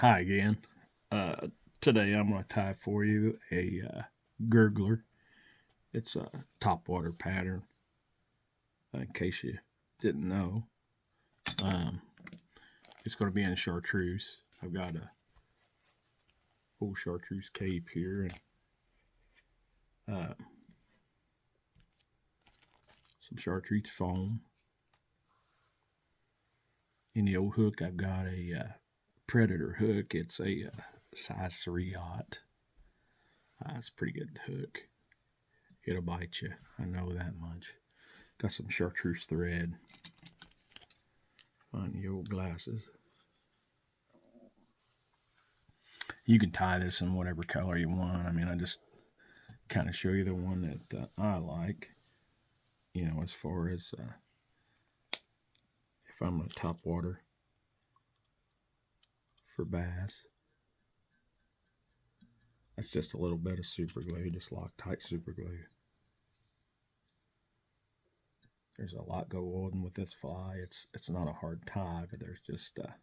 Hi again. Today I'm going to tie for you a gurgler. It's a topwater pattern, in case you didn't know. Um, it's going to be in chartreuse. I've got a full chartreuse cape here and some chartreuse foam. In the old hook, I've got a Predator hook. It's a size 3/0. It's a pretty good hook. It'll bite you. I know that much. Got some chartreuse thread on the old glasses. You can tie this in whatever color you want. I mean, I just kind of show you the one that I like. You know, as far as if I'm going to top water for bass, that's just a little bit of super glue, just Loctite super glue. There's a lot go on with this fly. It's not a hard tie, but there's just a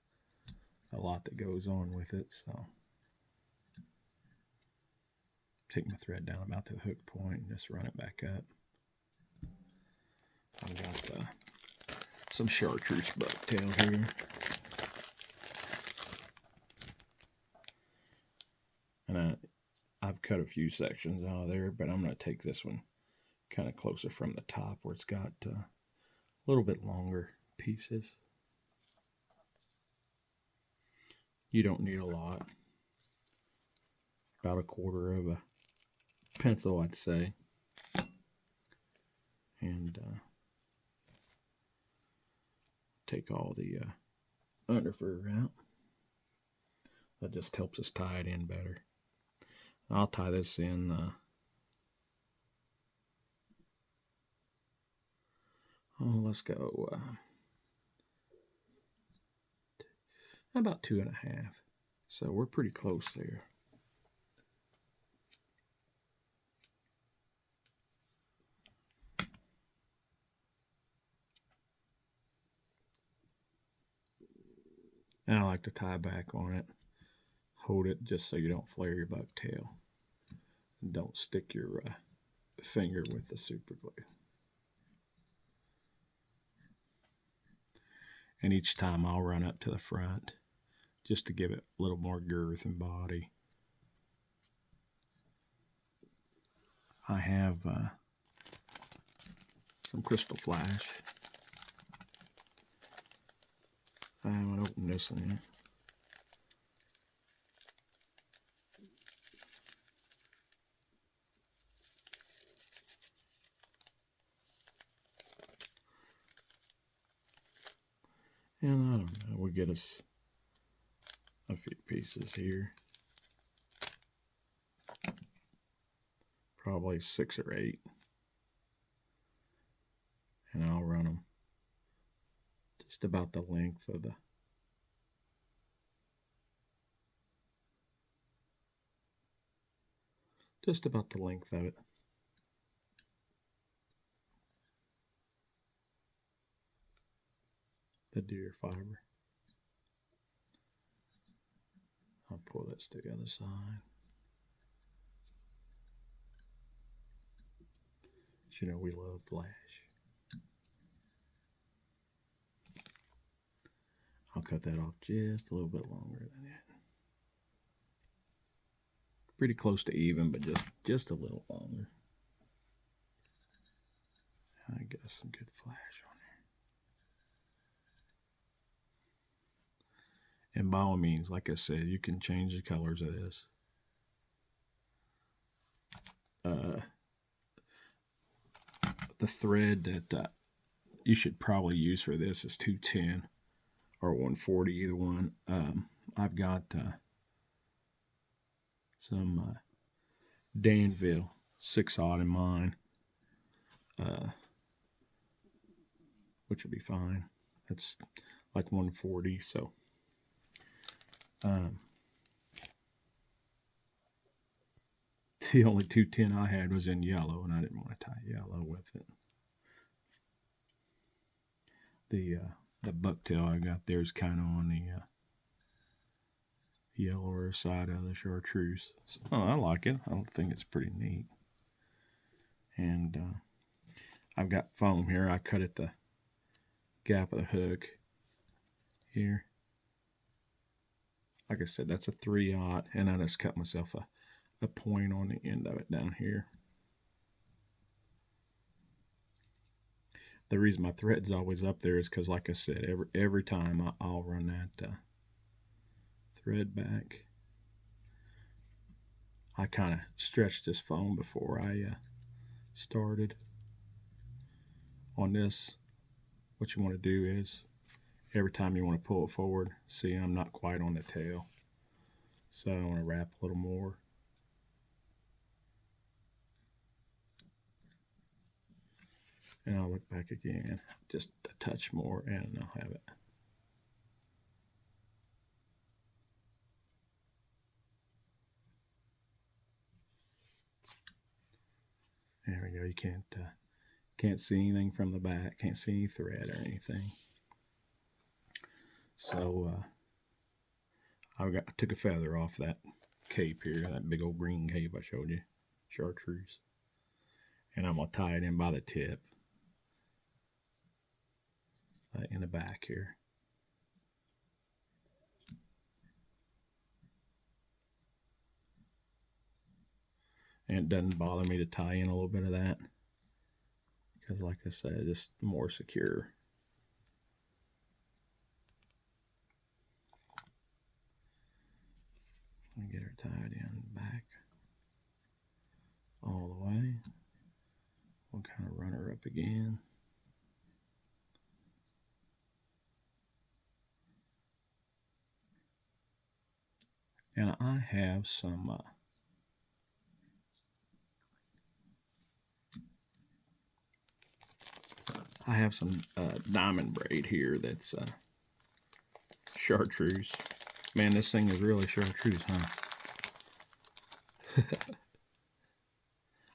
lot that goes on with it. So take my thread down about to the hook point and just run it back up. I've got some chartreuse bucktail here. And I've cut a few sections out of there, but I'm going to take this one kind of closer from the top where it's got a little bit longer pieces. You don't need a lot. About a quarter of a pencil, I'd say. And take all the underfur out. That just helps us tie it in better. I'll tie this in let's go about 2.5. So we're pretty close there. And I like to tie back on it. Hold it just so you don't flare your bucktail. And don't stick your finger with the super glue. And each time I'll run up to the front just to give it a little more girth and body. I have some Crystal Flash. I haven't opened this one yet. And I don't know, we'll get us a few pieces here. Probably 6 or 8. And I'll run them just about the length of just about the length of it. The deer fiber. I'll pull this to the other side. You know, we love flash. I'll cut that off just a little bit longer than that. Pretty close to even, but just a little longer. I got some good flash on there. And by all means, like I said, you can change the colors of this. The thread that you should probably use for this is 210 or 140, either one. I've got some Danville 6/0 in mine, which will be fine. It's like 140, so the only 210 I had was in yellow, and I didn't want to tie yellow with it. The bucktail I got there is kind of on the yellower side of the chartreuse. So, I like it. I think it's pretty neat. And I've got foam here. I cut at the gap of the hook here. Like I said, that's a 3/0, and I just cut myself a point on the end of it down here. The reason my thread's always up there is because, like I said, every time I'll run that thread back. I kind of stretched this foam before I started. On this, what you want to do is every time you want to pull it forward, see, I'm not quite on the tail, so I want to wrap a little more. And I'll look back again, just a touch more, and I'll have it. There we go. You can't see anything from the back. Can't see any thread or anything. So I took a feather off that cape here, that big old green cape I showed you, chartreuse, and I'm gonna tie it in by the tip in the back here. And it doesn't bother me to tie in a little bit of that because, like I said, it's just more secure. Get her tied in back all the way. We'll kind of run her up again. And I have some diamond braid here that's chartreuse. Man, this thing is really chartreuse, huh?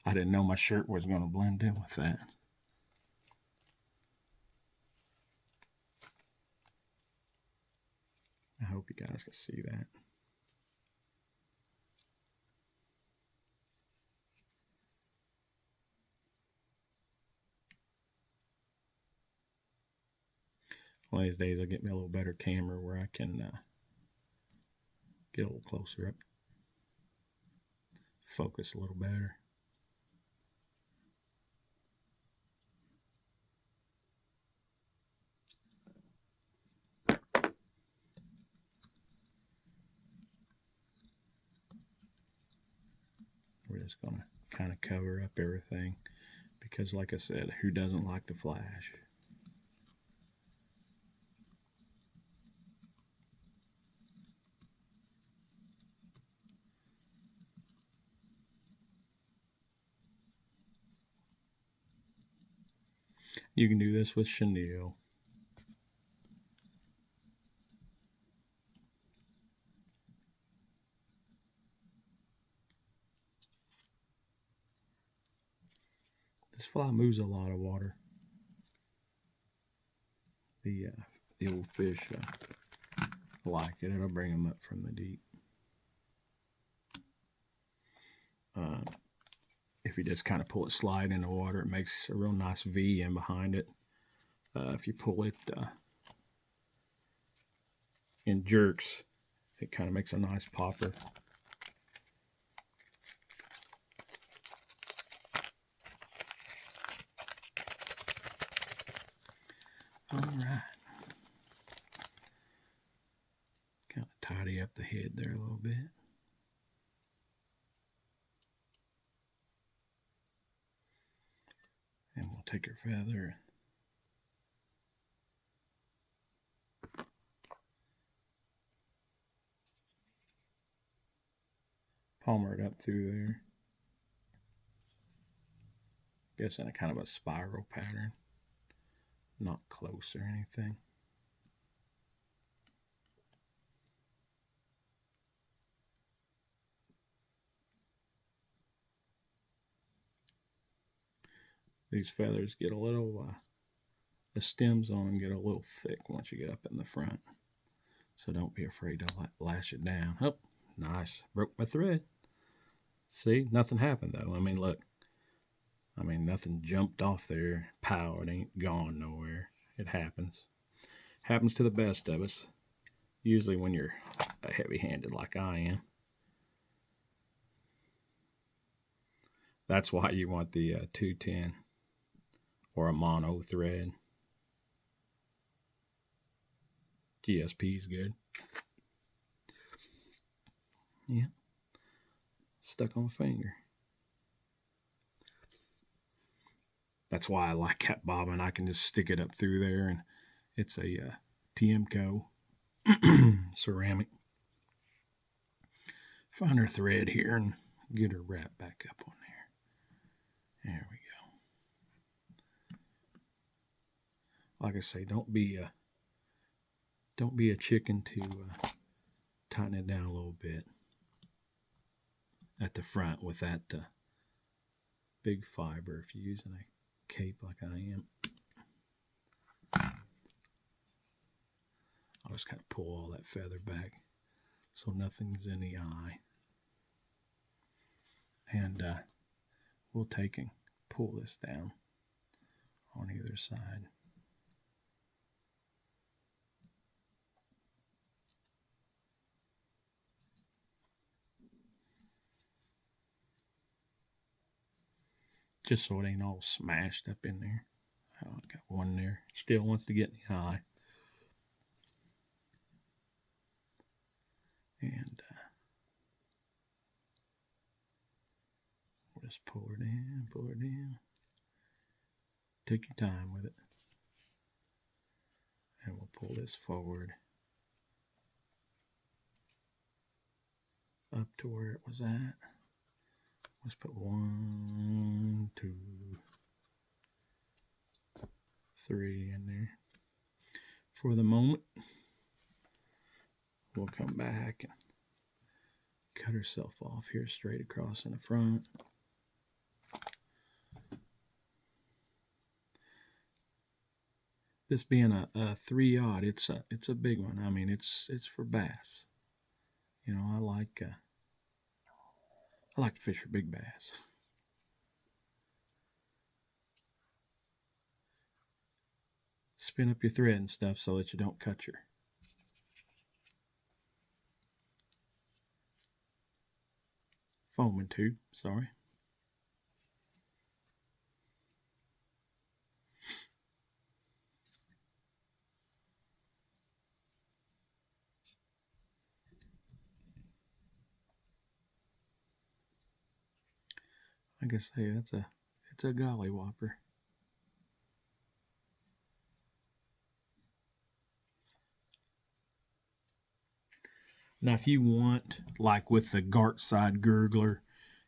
I didn't know my shirt was going to blend in with that. I hope you guys can see that. One of these days I'll get me a little better camera where I can get a little closer up, focus a little better. We're just going to kind of cover up everything because, like I said, who doesn't like the flash? You can do this with chenille. This fly moves a lot of water. The old fish like it. It'll bring them up from the deep. If you just kind of pull it slide in the water, it makes a real nice V in behind it. If you pull it in jerks, it kind of makes a nice popper. All right. Kind of tidy up the head there a little bit. And we'll take our feather. Palmer it up through there. Guess in a kind of a spiral pattern. Not close or anything. These feathers get a little, the stems on them get a little thick once you get up in the front. So don't be afraid to lash it down. Oh, nice. Broke my thread. See, nothing happened though. I mean, look. I mean, nothing jumped off there. Pow, it ain't gone nowhere. It happens. Happens to the best of us. Usually when you're heavy-handed like I am. That's why you want the 210 or a mono thread. GSP is good. Yeah. Stuck on my finger. That's why I like cat bobbin. I can just stick it up through there, and it's a TMCO ceramic. Find her thread here and get her wrapped back up on there. There we go. Like I say, don't be a chicken to tighten it down a little bit at the front with that big fiber if you're using a cape like I am. I'll just kind of pull all that feather back so nothing's in the eye. And we'll take and pull this down on either side. Just so it ain't all smashed up in there. Oh, I got one there. Still wants to get in the eye. And we'll just pull it in, pull it in. Take your time with it. And we'll pull this forward up to where it was at. Let's put 1, 2, 3 in there. For the moment, we'll come back and cut herself off here straight across in the front. This being a 3/0, it's a big one. I mean, it's for bass. You know, I like to fish for big bass. Spin up your thread and stuff so that you don't cut your foaming tube. Sorry. Like I say, it's a golly whopper. Now, if you want, like with the Gart side gurgler,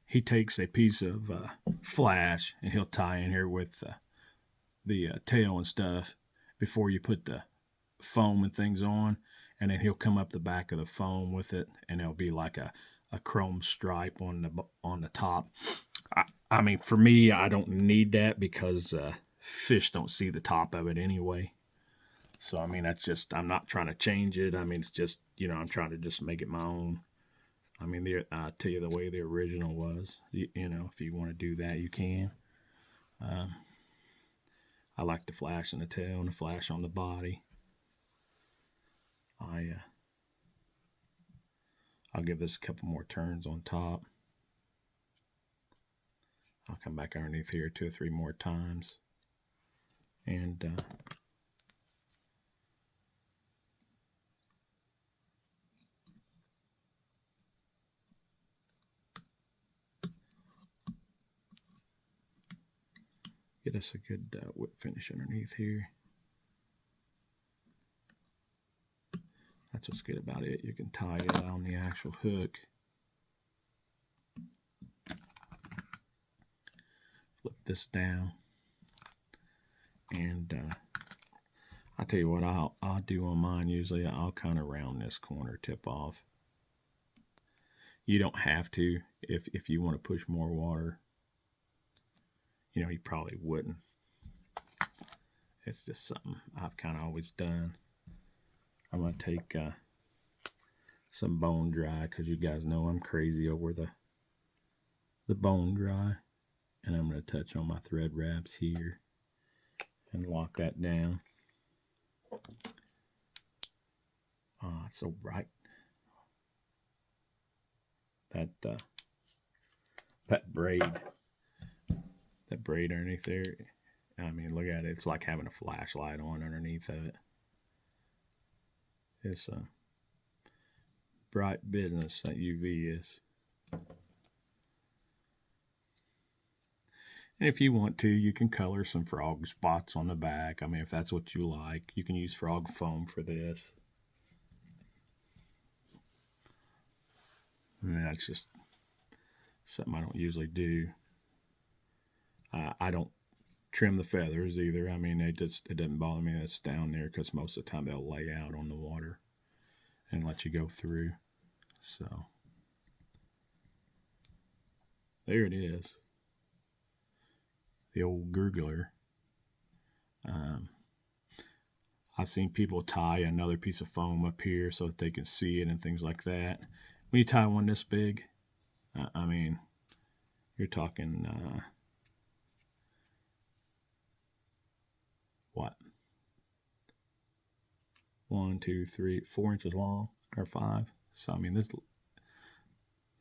he takes a piece of flash and he'll tie in here with the tail and stuff before you put the foam and things on, and then he'll come up the back of the foam with it, and it'll be like a chrome stripe on the top. I mean, for me, I don't need that because fish don't see the top of it anyway. So, I mean, that's just, I'm not trying to change it. I mean, it's just, you know, I'm trying to just make it my own. I mean, I'll tell you the way the original was. You know, if you want to do that, you can. I like the flash on the tail and the flash on the body. I'll give this a couple more turns on top. I'll come back underneath here 2 or 3 more times. And get us a good whip finish underneath here. That's what's good about it. You can tie it on the actual hook. Flip this down. And I'll tell you what I'll do on mine usually. I'll kind of round this corner tip off. You don't have to if you want to push more water. You know, you probably wouldn't. It's just something I've kind of always done. I'm going to take some bone dry, because you guys know I'm crazy over the bone dry. And I'm going to touch on my thread wraps here and lock that down. It's so bright. That braid underneath there, I mean, look at it. It's like having a flashlight on underneath of it. It's a bright business, that UV is. And if you want to, you can color some frog spots on the back. I mean, if that's what you like, you can use frog foam for this. I mean, that's just something I don't usually do. I don't trim the feathers either. I mean, it doesn't bother me that's down there, because most of the time they'll lay out on the water and let you go through. So there it is, the old gurgler. I've seen people tie another piece of foam up here so that they can see it and things like that. When you tie one this big, I mean, you're talking what? 1, 2, 3, 4 inches long, or 5. So I mean, this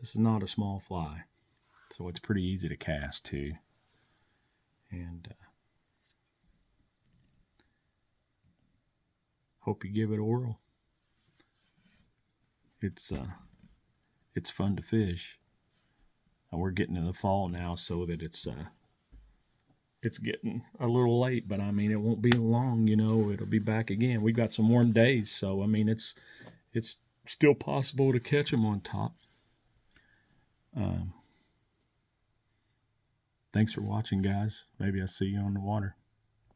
is not a small fly, so it's pretty easy to cast too. And hope you give it a whirl. It's fun to fish. And we're getting in the fall now, so that it's getting a little late, but I mean, it won't be long, it'll be back again. We've got some warm days, so I mean, it's still possible to catch them on top. Thanks for watching, guys. Maybe I'll see you on the water.